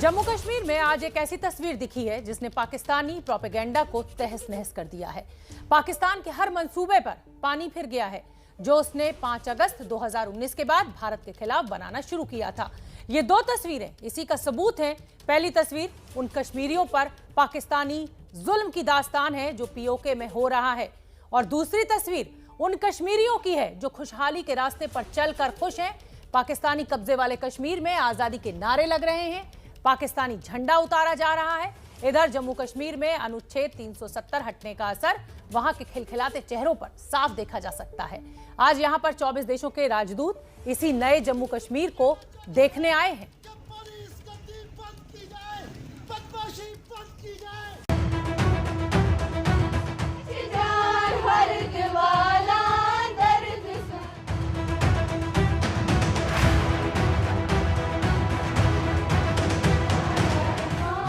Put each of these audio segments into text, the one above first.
जम्मू कश्मीर में आज एक ऐसी तस्वीर दिखी है जिसने पाकिस्तानी प्रोपेगेंडा को तहस नहस कर दिया है। पाकिस्तान के हर मंसूबे पर पानी फिर गया है जो उसने 5 अगस्त 2019 के बाद भारत के खिलाफ बनाना शुरू किया था। ये दो तस्वीरें इसी का सबूत हैं। पहली तस्वीर उन कश्मीरियों पर पाकिस्तानी जुल्म की दास्तान है जो पीओके में हो रहा है, और दूसरी तस्वीर उन कश्मीरियों की है जो खुशहाली के रास्ते पर चलकर खुश हैं। पाकिस्तानी कब्जे वाले कश्मीर में आजादी के नारे लग रहे हैं, पाकिस्तानी झंडा उतारा जा रहा है। इधर जम्मू कश्मीर में अनुच्छेद 370 हटने का असर वहां के खिलखिलाते चेहरों पर साफ देखा जा सकता है। आज यहां पर 24 देशों के राजदूत इसी नए जम्मू कश्मीर को देखने आए हैं।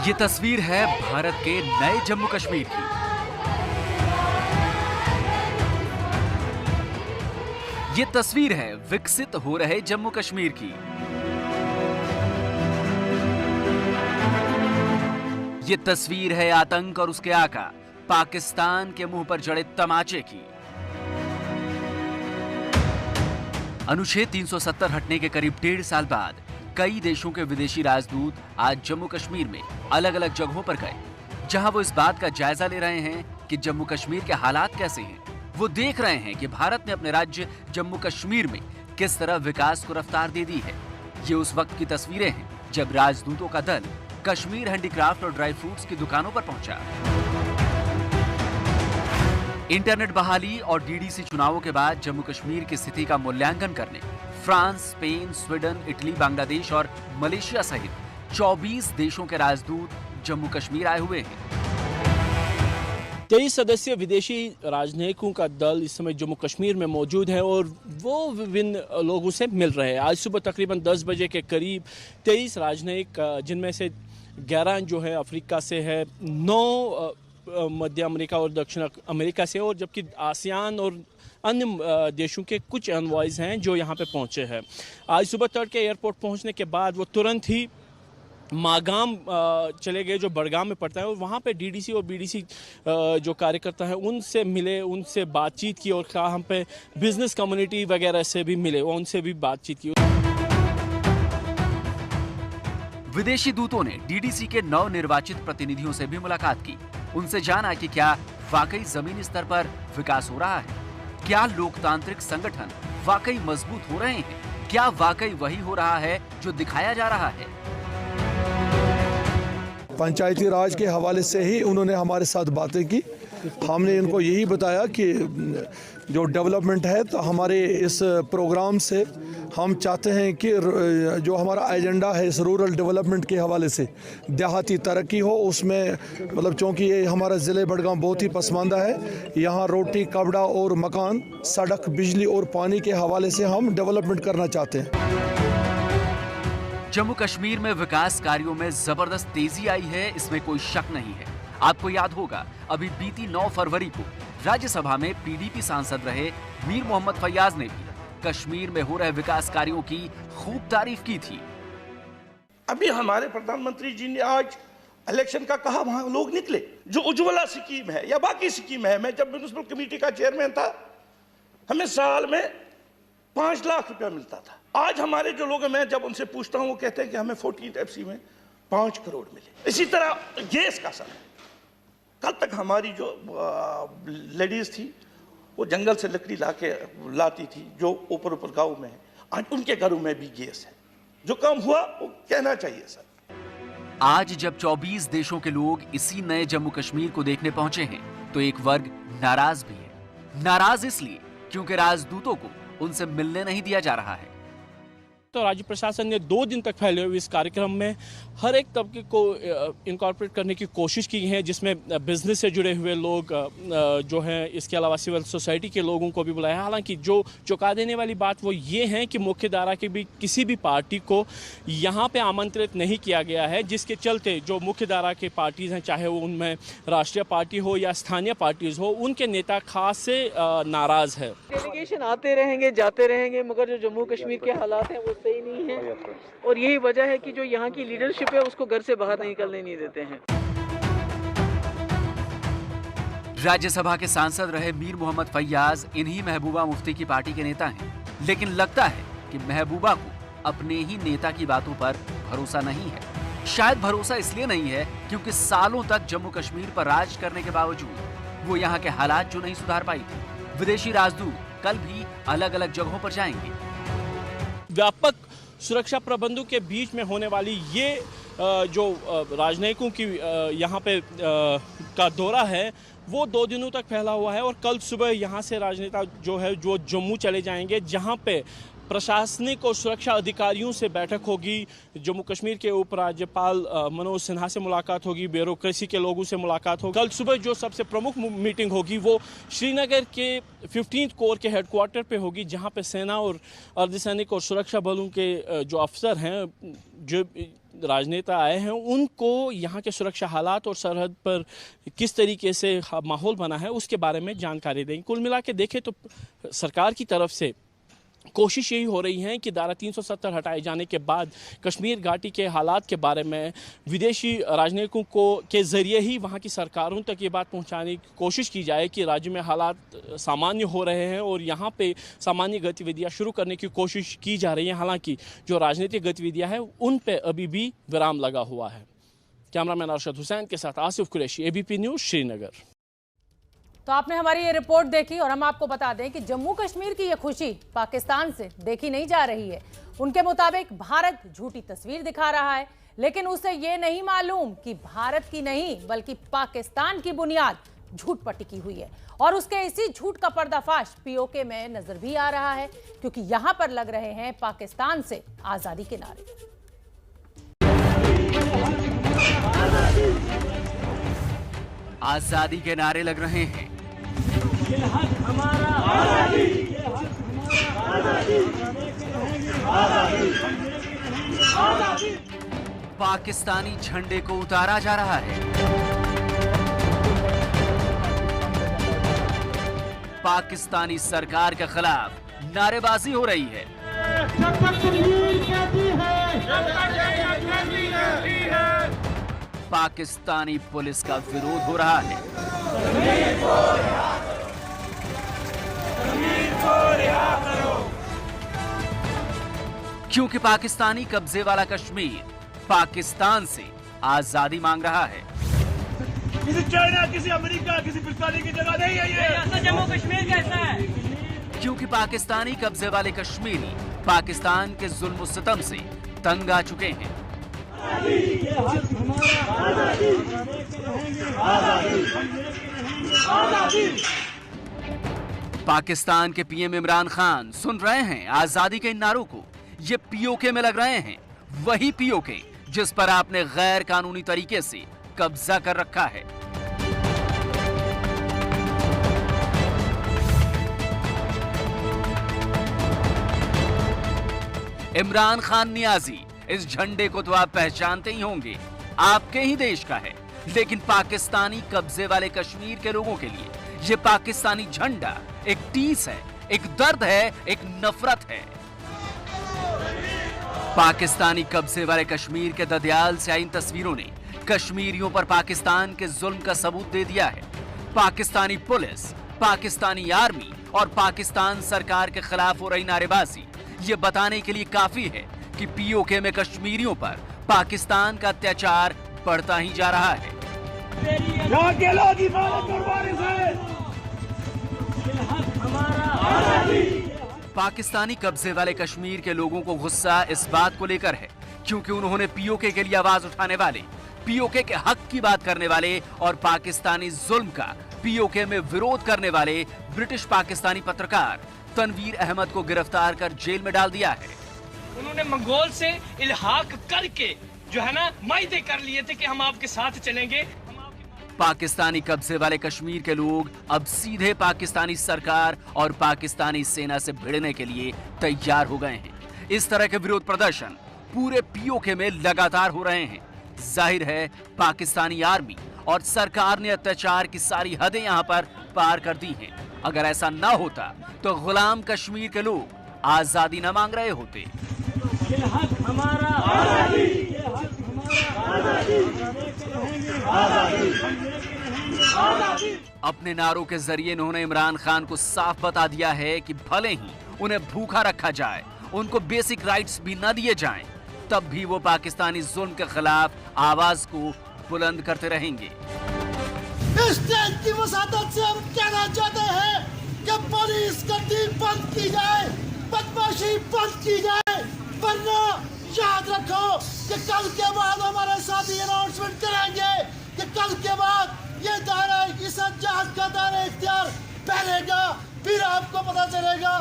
ये तस्वीर है भारत के नए जम्मू कश्मीर की। ये तस्वीर है विकसित हो रहे जम्मू कश्मीर की। ये तस्वीर है आतंक और उसके आका पाकिस्तान के मुंह पर जड़े तमाचे की। अनुच्छेद 370 हटने के करीब 1.5 साल बाद कई देशों के विदेशी राजदूत आज जम्मू कश्मीर में अलग अलग जगहों पर गए, जहां वो इस बात का जायजा ले रहे हैं कि जम्मू कश्मीर के हालात कैसे हैं। वो देख रहे हैं कि भारत ने अपने राज्य जम्मू कश्मीर में किस तरह विकास को रफ्तार दे दी है। ये उस वक्त की तस्वीरें हैं जब राजदूतों का दल कश्मीर हैंडीक्राफ्ट और ड्राई फ्रूट्स की दुकानों पर पहुंचा। इंटरनेट बहाली और डीडीसी चुनावों के बाद जम्मू कश्मीर की स्थिति का मूल्यांकन करने France, Spain, Sweden, Italy, Bangladesh और मलेशिया सहित 24 देशों के राजदूत जम्मू कश्मीर आए हुए हैं। 23 सदस्यीय विदेशी राजनयिकों का दल इस समय जम्मू कश्मीर में मौजूद है और वो विभिन्न लोगों से मिल रहे हैं। आज सुबह तकरीबन 10 बजे के करीब 23 राजनयिक, जिनमें से 11 जो है अफ्रीका से है, 9 मध्य अमेरिका और दक्षिण अमेरिका से, और जबकि आसियान और अन्य देशों के कुछ एनवॉयज हैं जो यहाँ पे पहुँचे हैं। आज सुबह तड़के एयरपोर्ट पहुँचने के बाद वो तुरंत ही मागाम चले गए जो बड़गाम में पड़ता है, और वहाँ पे डीडीसी और बीडीसी जो कार्यकर्ता हैं उनसे मिले, उनसे बातचीत की, और कहा हम पे बिजनेस कम्युनिटी वगैरह से भी मिले, उनसे भी बातचीत की। विदेशी दूतों ने डीडीसी के नवनिर्वाचित प्रतिनिधियों से भी मुलाकात की। उनसे जाना कि क्या वाकई जमीनी स्तर पर विकास हो रहा है, क्या लोकतांत्रिक संगठन वाकई मजबूत हो रहे हैं, क्या वाकई वही हो रहा है जो दिखाया जा रहा है। पंचायती राज के हवाले से ही उन्होंने हमारे साथ बातें की। हमने इनको यही बताया कि जो डेवलपमेंट है, तो हमारे इस प्रोग्राम से हम चाहते हैं कि जो हमारा एजेंडा है इस रूरल डेवलपमेंट के हवाले से देहाती तरक्की हो, उसमें मतलब चूँकि ये हमारा ज़िले बड़गाम बहुत ही पसमानदा है, यहाँ रोटी, कपड़ा और मकान, सड़क, बिजली और पानी के हवाले से हम डेवलपमेंट करना चाहते हैं। जम्मू कश्मीर में विकास कार्यों में जबरदस्त तेजी आई है, इसमें कोई शक नहीं है। आपको याद होगा अभी बीती 9 फरवरी को राज्यसभा में पीडीपी सांसद रहे मीर मोहम्मद फैयाज ने भी कश्मीर में हो रहे विकास कार्यों की खूब तारीफ की थी। अभी हमारे प्रधानमंत्री जी ने आज इलेक्शन का कहा, वहां लोग निकले। जो उज्ज्वला स्कीम है या बाकी स्कीम है, मैं जब म्युनिसिपल कमेटी का चेयरमैन था, हमें साल में 5 लाख रुपया मिलता था। आज हमारे जो लोग हैं, मैं जब उनसे पूछता हूं, वो कहते हैं कि हमें 14th FC में 5 करोड़ मिले। इसी तरह गैस का समय, कल तक हमारी जो लेडीज थी वो जंगल से लकड़ी लाती थी जो ऊपर गाँव में है, आज उनके घरों में भी गैस है। जो काम हुआ वो कहना चाहिए सर। आज जब 24 देशों के लोग इसी नए जम्मू कश्मीर को देखने पहुंचे हैं, तो एक वर्ग नाराज भी है। नाराज इसलिए क्योंकि राजदूतों को उनसे मिलने नहीं दिया जा रहा है। तो राज्य प्रशासन ने 2 दिन तक फैले हुए इस कार्यक्रम में हर एक तबके को इनकॉर्पोरेट करने की कोशिश की है, जिसमें बिजनेस से जुड़े हुए लोग जो हैं, इसके अलावा सिविल सोसाइटी के लोगों को भी बुलाया। हालांकि जो चौंका देने वाली बात वो ये है कि मुख्य धारा की भी किसी भी पार्टी को यहाँ पे आमंत्रित नहीं किया गया है, जिसके चलते जो मुख्य धारा के पार्टीज़ हैं, चाहे वो उनमें राष्ट्रीय पार्टी हो या स्थानीय पार्टीज़ हो, उनके नेता खास से नाराज़ है। डेलीगेशन आते रहेंगे, जाते रहेंगे, मगर जो जम्मू कश्मीर के हालात हैं वो समझते ही नहीं है, और यही वजह है कि जो यहाँ की लीडरशिप है उसको घर से बाहर निकलने नहीं देते हैं। राज्यसभा के सांसद रहे मीर मोहम्मद फैयाज इन्हीं महबूबा मुफ्ती की पार्टी के नेता हैं, लेकिन लगता है कि महबूबा को अपने ही नेता की बातों पर भरोसा नहीं है। शायद भरोसा इसलिए नहीं है क्योंकि सालों तक जम्मू कश्मीर पर राज करने के बावजूद वो यहाँ के हालात जो नहीं सुधार पाई थी। विदेशी राजदूत कल भी अलग अलग जगहों पर जाएंगे। व्यापक सुरक्षा प्रबंधों के बीच में होने वाली ये जो राजनयिकों की यहाँ पे का दौरा है वो 2 दिनों तक फैला हुआ है, और कल सुबह यहाँ से राजनेता जो है जो जम्मू चले जाएंगे, जहाँ पे प्रशासनिक और सुरक्षा अधिकारियों से बैठक होगी। जम्मू कश्मीर के उपराज्यपाल मनोज सिन्हा से मुलाकात होगी, ब्यूरोक्रेसी के लोगों से मुलाकात होगी। कल सुबह जो सबसे प्रमुख मीटिंग होगी वो श्रीनगर के 15th कोर के हेडक्वार्टर पे होगी, जहां पे सेना और अर्धसैनिक और सुरक्षा बलों के जो अफसर हैं, जो राजनेता आए हैं, उनको यहाँ के सुरक्षा हालात और सरहद पर किस तरीके से माहौल बना है उसके बारे में जानकारी देंगे। कुल मिला के देखें तो सरकार की तरफ से कोशिश यही हो रही है कि धारा 370 हटाए जाने के बाद कश्मीर घाटी के हालात के बारे में विदेशी राजनयिकों को के ज़रिए ही वहाँ की सरकारों तक ये बात पहुँचाने की कोशिश की जाए कि राज्य में हालात सामान्य हो रहे हैं और यहाँ पे सामान्य गतिविधियाँ शुरू करने की कोशिश की जा रही है। हालांकि जो राजनीतिक गतिविधियाँ हैं उन पर अभी भी विराम लगा हुआ है। कैमरामैन अरशद हुसैन के साथ आसिफ कुरैशी, ABP न्यूज़, श्रीनगर। तो आपने हमारी ये रिपोर्ट देखी और हम आपको बता दें कि जम्मू कश्मीर की ये खुशी पाकिस्तान से देखी नहीं जा रही है। उनके मुताबिक भारत झूठी तस्वीर दिखा रहा है, लेकिन उसे ये नहीं मालूम कि भारत की नहीं बल्कि पाकिस्तान की बुनियाद झूठ पर टिकी हुई है, और उसके इसी झूठ का पर्दाफाश POK में नजर भी आ रहा है, क्योंकि यहां पर लग रहे हैं पाकिस्तान से आजादी के नारे। आजादी के नारे लग रहे हैं। पाकिस्तानी झंडे को उतारा जा रहा है। पाकिस्तानी सरकार के खिलाफ नारेबाजी हो रही है। पाकिस्तानी पुलिस का विरोध हो रहा है। क्योंकि पाकिस्तानी कब्जे वाला कश्मीर पाकिस्तान से आजादी मांग रहा है। किसी चाइना, किसी अमेरिका, किसी पाकिस्तानी की जगह नहीं है ये। जम्मू कश्मीर कैसा है? क्योंकि पाकिस्तानी कब्जे वाले कश्मीरी पाकिस्तान के जुल्म सितम से तंग आ चुके हैं। पाकिस्तान के PM इमरान खान सुन रहे हैं आजादी के इन नारों को। ये POK में लग रहे हैं, वही POK जिस पर आपने गैर कानूनी तरीके से कब्जा कर रखा है। इमरान खान नियाजी, इस झंडे को तो आप पहचानते ही होंगे, आपके ही देश का है, लेकिन पाकिस्तानी कब्जे वाले कश्मीर के लोगों के लिए ये पाकिस्तानी झंडा एक टीस है, एक दर्द है, एक नफरत है। पाकिस्तानी कब्जे वाले कश्मीर के ददियाल से आई इन तस्वीरों ने कश्मीरियों पर पाकिस्तान के जुल्म का सबूत दे दिया है। पाकिस्तानी पुलिस, पाकिस्तानी आर्मी और पाकिस्तान सरकार के खिलाफ हो रही नारेबाजी ये बताने के लिए काफी है कि POK में कश्मीरियों पर पाकिस्तान का अत्याचार बढ़ता ही जा रहा है। यहाँ के लोग इबादत कुर्बानी से पाकिस्तानी कब्जे वाले कश्मीर के लोगों को गुस्सा इस बात को लेकर है क्योंकि उन्होंने POK के लिए आवाज उठाने वाले, POK के हक की बात करने वाले और पाकिस्तानी जुल्म का POK में विरोध करने वाले ब्रिटिश पाकिस्तानी पत्रकार तनवीर अहमद को गिरफ्तार कर जेल में डाल दिया है। उन्होंने मंगोल से इल्हाक करके जो है ना मायदे कर लिए थे कि हम आपके साथ चलेंगे। पाकिस्तानी कब्जे वाले कश्मीर के लोग अब सीधे पाकिस्तानी सरकार और पाकिस्तानी सेना से भिड़ने के लिए तैयार हो गए हैं। इस तरह के विरोध प्रदर्शन पूरे POK में लगातार हो रहे हैं। जाहिर है पाकिस्तानी आर्मी और सरकार ने अत्याचार की सारी हदें यहाँ पर पार कर दी हैं। अगर ऐसा ना होता तो गुलाम कश्मीर के लोग आजादी न मांग रहे होते। ये हक हमारा, आजादी, ये हक हमारा, आजादी, आजादी। अपने नारों के जरिए इन्होंने इमरान खान को साफ बता दिया है कि भले ही उन्हें भूखा रखा जाए, उनको बेसिक राइट्स भी न दिए जाएं, तब भी वो पाकिस्तानी जुल्म के खिलाफ आवाज को बुलंद करते रहेंगे। इस देश की वसादत से हम कहना चाहते हैं कि पुलिस गद्दी बंद की जाए, बदमाशी बंद की जाए, वरना याद रखो कि कल के बाद हमारे साथी अनाउंसमेंट करेंगे कि कल के बाद ये दायरा इस जहाज का दायरा इख्तियार फैलेगा, फिर आपको पता चलेगा।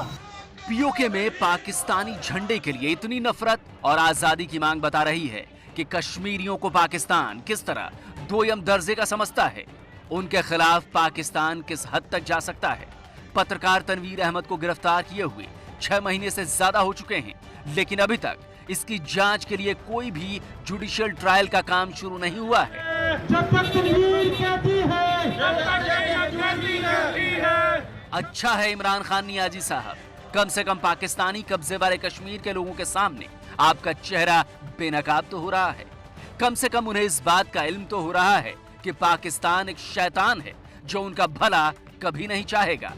पीओके में पाकिस्तानी झंडे के लिए इतनी नफरत और आजादी की मांग बता रही है कि कश्मीरियों को पाकिस्तान किस तरह दोयम दर्जे का समझता है। उनके खिलाफ पाकिस्तान किस हद तक जा सकता है। पत्रकार तनवीर अहमद को गिरफ्तार किए हुए 6 महीने से ज्यादा हो चुके हैं, लेकिन अभी तक इसकी जांच के लिए कोई भी जुडिशियल ट्रायल का काम शुरू नहीं हुआ है। अच्छा है इमरान खान नियाजी साहब, कम से कम पाकिस्तानी कब्जे वाले कश्मीर के लोगों के सामने आपका चेहरा बेनकाब तो हो रहा है। कम से कम उन्हें इस बात का इल्म तो हो रहा है कि पाकिस्तान एक शैतान है जो उनका भला कभी नहीं चाहेगा।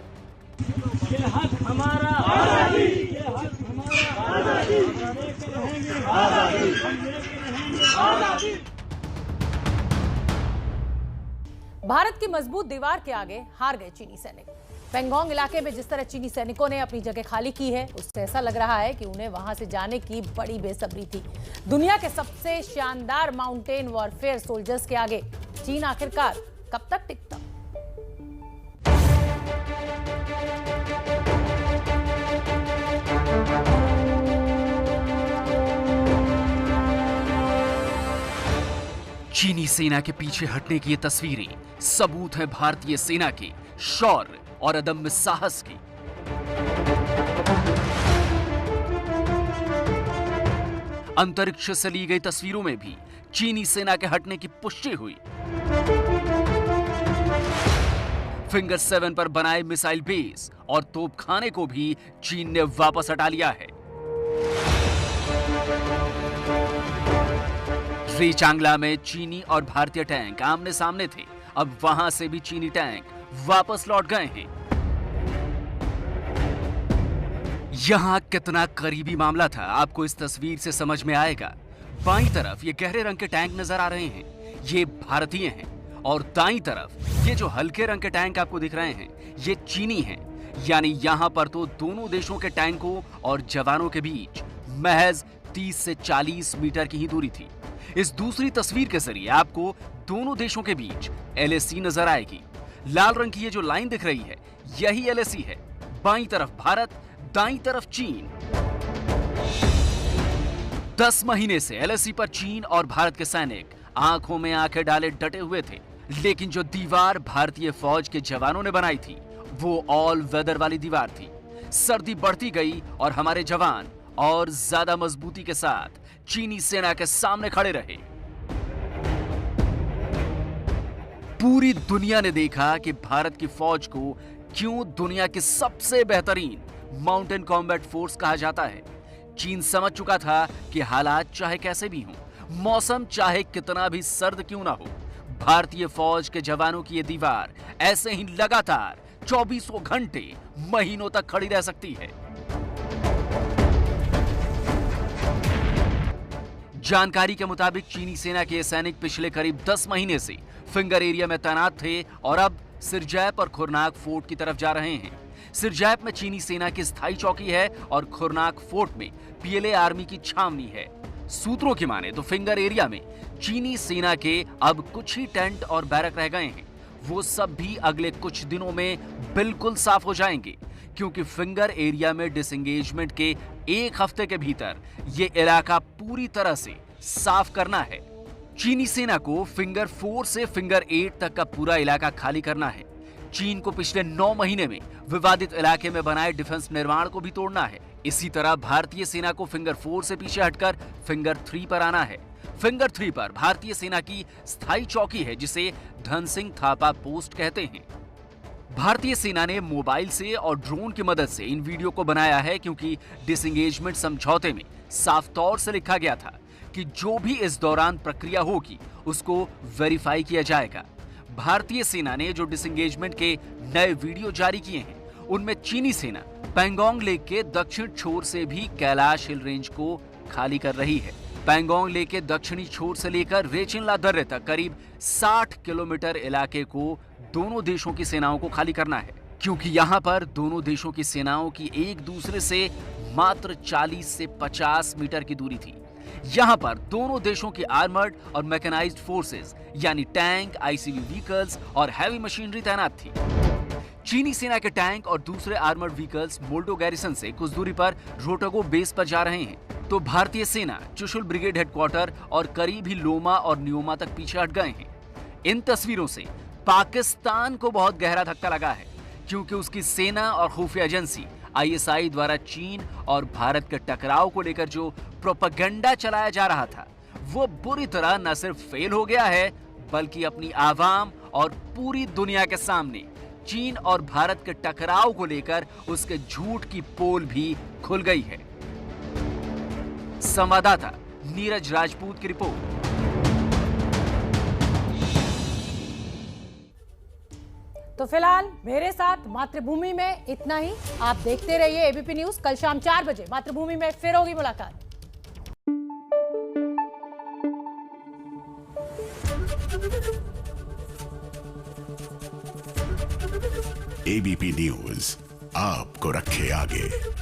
ये हक हमारा, आजादी, ये हक हमारा, आजादी, आजादी, आजादी। भारत की मजबूत दीवार के आगे हार गए चीनी सैनिक। पेंगोंग इलाके में जिस तरह चीनी सैनिकों ने अपनी जगह खाली की है, उससे ऐसा लग रहा है कि उन्हें वहां से जाने की बड़ी बेसब्री थी। दुनिया के सबसे शानदार माउंटेन वॉरफेयर सोल्जर्स के आगे चीन आखिरकार कब तक टिकता? चीनी सेना के पीछे हटने की ये तस्वीरें सबूत हैं भारतीय सेना के शौर्य और अदम्य साहस की। अंतरिक्ष से ली गई तस्वीरों में भी चीनी सेना के हटने की पुष्टि हुई। फिंगर 7 पर बनाए मिसाइल बेस और तोपखाने को भी चीन ने वापस हटा लिया है। चांगला में चीनी और भारतीय टैंक आमने सामने थे, अब वहां से भी चीनी टैंक वापस लौट गए हैं। यहां कितना करीबी मामला था आपको इस तस्वीर से समझ में आएगा। बाईं तरफ ये गहरे रंग के टैंक नजर आ रहे हैं, ये भारतीय हैं, और दाईं तरफ ये जो हल्के रंग के टैंक आपको दिख रहे हैं, ये चीनी हैं। यानी यहां पर तो दोनों देशों के टैंकों और जवानों के बीच महज 30 से 40 मीटर की ही दूरी थी। इस दूसरी तस्वीर के जरिए आपको दोनों देशों के बीच LAC नजर आएगी। लाल रंग की ये जो लाइन दिख रही है, यही LAC है। बाईं तरफ भारत, दाईं तरफ चीन। 10 महीने से LAC पर चीन और भारत के सैनिक आंखों में आंखें डाले डटे हुए थे, लेकिन जो दीवार भारतीय फौज के जवानों ने बनाई थी, वो ऑल वेदर वाली दीवार थी। सर्दी बढ़ती गई और हमारे जवान और ज्यादा मजबूती के साथ चीनी सेना के सामने खड़े रहे। पूरी दुनिया ने देखा कि भारत की फौज को क्यों दुनिया की सबसे बेहतरीन माउंटेन कॉम्बैट फोर्स कहा जाता है। चीन समझ चुका था कि हालात चाहे कैसे भी हों, मौसम चाहे कितना भी सर्द क्यों ना हो, भारतीय फौज के जवानों की ये दीवार ऐसे ही लगातार 24 घंटे महीनों तक खड़ी रह सकती है। जानकारी के मुताबिक चीनी सेना के सैनिक पिछले करीब 10 महीने से फिंगर एरिया में तैनात थे और अब सिरजैप और खुरनाक फोर्ट की तरफ जा रहे हैं। सिरजैप में चीनी सेना की स्थायी चौकी है और खुरनाक फोर्ट में PLA आर्मी की छावनी है। सूत्रों की माने तो फिंगर एरिया में चीनी सेना के अब कुछ ही टेंट और बैरक रह गए हैं। वो सब भी अगले कुछ दिनों में बिल्कुल साफ हो जाएंगे, क्योंकि फिंगर एरिया में डिसएंगेजमेंट के 1 हफ्ते के भीतर ये इलाका पूरी तरह से साफ करना है। चीनी सेना को फिंगर 4 से फिंगर 8 तक का पूरा इलाका खाली करना है। चीन को पिछले 9 महीने में विवादित इलाके में बनाए डिफेंस निर्माण को भी तोड़ना है। इसी तरह भारतीय सेना को फिंगर 4 से पीछे हटकर फिंगर 3 पर आना है। फिंगर 3 पर भारतीय सेना की स्थायी चौकी है, जिसे धन सिंह थापा पोस्ट कहते हैं। भारतीय सेना ने मोबाइल से और ड्रोन की मदद से इन वीडियो को बनाया है, क्योंकि डिसएंगेजमेंट समझौते में साफ तौर से लिखा गया था कि जो भी इस दौरान प्रक्रिया होगी उसको वेरीफाई किया जाएगा। भारतीय सेना ने जो डिसएंगेजमेंट के नए वीडियो जारी किए हैं उनमें चीनी सेना पैंगोंग लेक के दक्षिण छोर से भी कैलाश हिल रेंज को खाली कर रही है। पैंगोंग लेक के दक्षिणी छोर से लेकर रेचिनला दर्रे तक करीब 60 किलोमीटर इलाके को दोनों देशों की सेनाओं को खाली करना है, क्योंकि यहाँ पर दोनों देशों की सेनाओं की एक दूसरे से मात्र 40 से 50 मीटर की दूरी थी। यहाँ पर दोनों देशों की आर्मर्ड और मैकेनाइज्ड फोर्सेस यानी टैंक, आईसीवी व्हीकल्स और हैवी मशीनरी तैनात थी। चीनी सेना के टैंक और दूसरे आर्मर्ड व्हीकल्स मोल्डो गैरिसन से कुछ दूरी पर रोटोगो बेस पर जा रहे हैं, तो भारतीय सेना चुशुल ब्रिगेड हेडक्वार्टर और करीब ही लोमा और न्योमा तक पीछे हट गए हैं। इन तस्वीरों से पाकिस्तान को बहुत गहरा धक्का लगा है, क्योंकि उसकी सेना और खुफिया एजेंसी आईएसआई द्वारा चीन और भारत के टकराव को लेकर जो प्रोपेगेंडा चलाया जा रहा था वो बुरी तरह न सिर्फ फेल हो गया है, बल्कि अपनी आवाम और पूरी दुनिया के सामने चीन और भारत के टकराव को लेकर उसके झूठ की पोल भी खुल गई है। संवाददाता नीरज राजपूत की रिपोर्ट। तो फिलहाल मेरे साथ मातृभूमि में इतना ही। आप देखते रहिए एबीपी न्यूज। कल शाम 4 बजे मातृभूमि में फिर होगी मुलाकात। एबीपी न्यूज आपको रखे आगे।